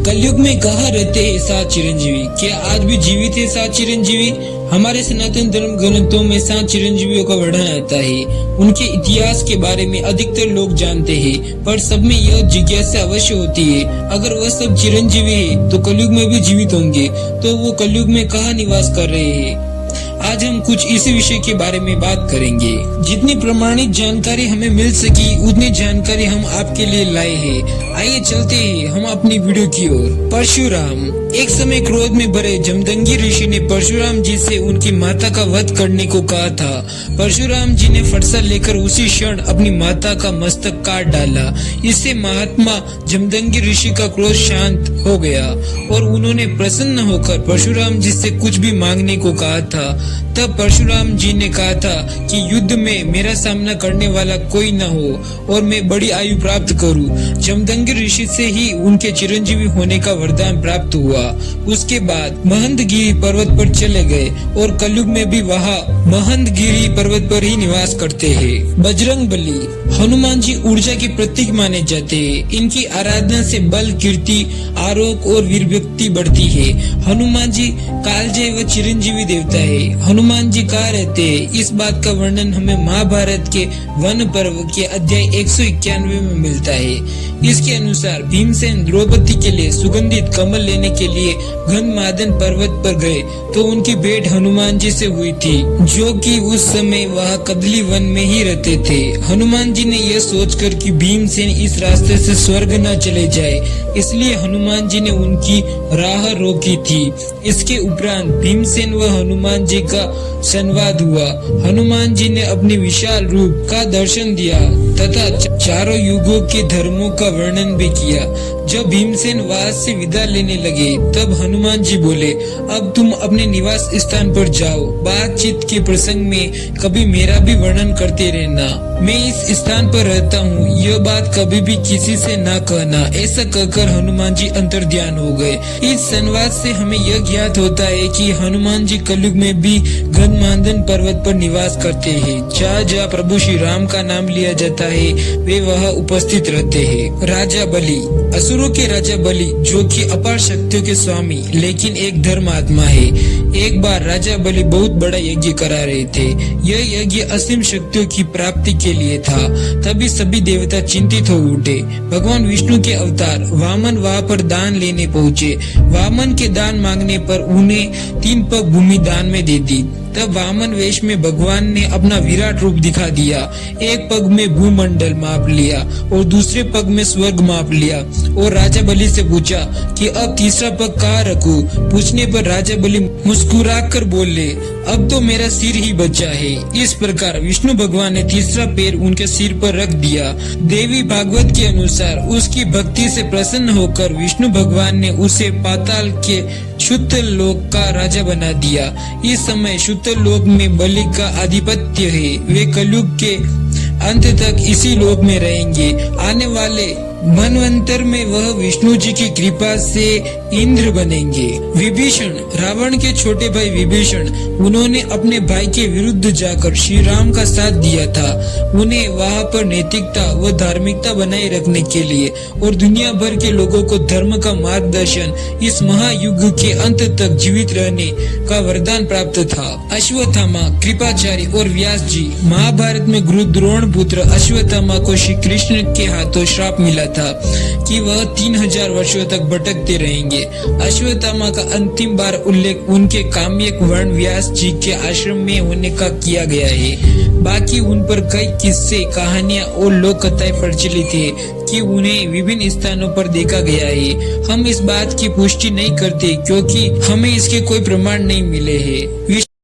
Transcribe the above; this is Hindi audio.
कलयुग में कहाँ रहते हैं सात चिरंजीवी? क्या आज भी जीवित है सात चिरंजीवी? हमारे सनातन धर्म ग्रंथों में सात चिरंजीवियों का वर्णन आता है। उनके इतिहास के बारे में अधिकतर लोग जानते हैं, पर सब में यह जिज्ञासा अवश्य होती है, अगर वह सब चिरंजीवी है तो कलयुग में भी जीवित होंगे, तो वो कलयुग में कहाँ निवास कर रहे हैं? आज हम कुछ इसी विषय के बारे में बात करेंगे। जितनी प्रमाणित जानकारी हमें मिल सकी उतनी जानकारी हम आपके लिए लाए हैं। आइए चलते हैं हम अपनी वीडियो की ओर। परशुराम। एक समय क्रोध में भरे जमदंगी ऋषि ने परशुराम जी से उनकी माता का वध करने को कहा था। परशुराम जी ने फरसा लेकर उसी क्षण अपनी माता का मस्तक काट डाला। इससे महात्मा जमदंगी ऋषि का क्रोध शांत हो गया और उन्होंने प्रसन्न होकर परशुराम जी से कुछ भी मांगने को कहा था। तब परशुराम जी ने कहा था कि युद्ध में मेरा सामना करने वाला कोई न हो और मैं बड़ी आयु प्राप्त करूं। जमदंगी ऋषि से ही उनके चिरंजीवी होने का वरदान प्राप्त हुआ। उसके बाद महंदगिरी पर्वत पर चले गए और कलयुग में भी वहाँ महंदगिरी पर्वत पर ही निवास करते हैं। बजरंग बली। हनुमान जी ऊर्जा के प्रतीक माने जाते हैं। इनकी आराधना से बल, कीर्ति, आरोग्य और वीरभक्ति बढ़ती है। हनुमान जी कालजयी व चिरंजीवी देवता है। हनुमान जी कहाँ रहते हैं, इस बात का वर्णन हमें महाभारत के वन पर्व के अध्याय 191 में मिलता है। इसके अनुसार भीमसेन द्रौपदी के लिए सुगंधित कमल लेने के लिए गंधमादन पर्वत पर गए तो उनकी भेंट हनुमान जी से हुई थी, जो कि उस समय वह कदली वन में ही रहते थे। हनुमान जी ने यह सोचकर कि भीमसेन इस रास्ते से स्वर्ग न चले जाए, इसलिए हनुमान जी ने उनकी राह रोकी थी। इसके उपरांत भीमसेन व हनुमान जी का संवाद हुआ। हनुमान जी ने अपने विशाल रूप का दर्शन दिया तथा चारों युगों के धर्मों का वर्णन भी किया। जब भीमसेन वहां से विदा लेने लगे तब हनुमान जी बोले, अब तुम अपने निवास स्थान पर जाओ। बातचीत के प्रसंग में कभी मेरा भी वर्णन करते रहना। मैं इस स्थान पर रहता हूँ, यह बात कभी भी किसी से न कहना। ऐसा कहकर हनुमान जी अंतर्ध्यान हो गए। इस संवाद से हमें यह ज्ञात होता है कि हनुमान जी कलयुग में भी गंधमादन पर्वत पर निवास करते हैं। जहाँ जहाँ प्रभु श्री राम का नाम लिया जाता है वे वहाँ उपस्थित रहते हैं। राजा बलि। असुरों के राजा बलि, जो कि अपार शक्तियों के स्वामी लेकिन एक धर्मात्मा है, एक बार राजा बलि बहुत बड़ा यज्ञ करा रहे थे। यह यज्ञ असीम शक्तियों की प्राप्ति के लिए था। तभी सभी देवता चिंतित हो उठे। भगवान विष्णु के अवतार वामन वहाँ पर दान लेने पहुँचे। वामन के दान मांगने पर उन्हें 3 पग भूमि दान में दे दी। तब वामन वेश में भगवान ने अपना विराट रूप दिखा दिया। एक पग में भूमंडल माप लिया और दूसरे पग में स्वर्ग माप लिया और राजा बलि से पूछा कि अब तीसरा पग कहाँ रखूं? पूछने पर राजा बलि मुस्कुराकर बोले, अब तो मेरा सिर ही बचा है। इस प्रकार विष्णु भगवान ने तीसरा पैर उनके सिर पर रख दिया। देवी भागवत के अनुसार उसकी भक्ति से प्रसन्न होकर विष्णु भगवान ने उसे पाताल के शुद्ध लोक का राजा बना दिया। इस समय शुद्ध लोक में बलि का आधिपत्य है। वे कलयुग के अंत तक इसी लोक में रहेंगे। आने वाले मनवंतर में वह विष्णु जी की कृपा से इंद्र बनेंगे। विभीषण। रावण के छोटे भाई विभीषण, उन्होंने अपने भाई के विरुद्ध जाकर श्री राम का साथ दिया था। उन्हें वहाँ पर नैतिकता व धार्मिकता बनाए रखने के लिए और दुनिया भर के लोगों को धर्म का मार्गदर्शन इस महायुग के अंत तक जीवित रहने का वरदान प्राप्त था। अश्वत्थामा, कृपाचार्य और व्यास जी। महाभारत में गुरु द्रोण पुत्र अश्वत्थामा को श्री कृष्ण के हाथों श्राप मिला था कि वह 3000 वर्षों तक भटकते रहेंगे। अश्वत्थामा का अंतिम बार उल्लेख उनके काम्यक वर्ण व्यास जी के आश्रम में होने का किया गया है। बाकी उन पर कई किस्से, कहानियां और लोक कथाएं प्रचलित है कि उन्हें विभिन्न स्थानों पर देखा गया है। हम इस बात की पुष्टि नहीं करते क्योंकि हमें इसके कोई प्रमाण नहीं मिले हैं।